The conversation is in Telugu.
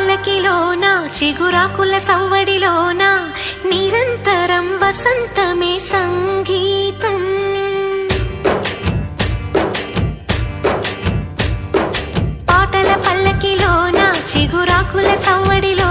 పల్లకిలోన చిగురాకుల సవ్వడిలోన నిరంతరం వసంతమే సంగీతం. పాటల పల్లకిలోన చిగురాకుల సవ్వడిలో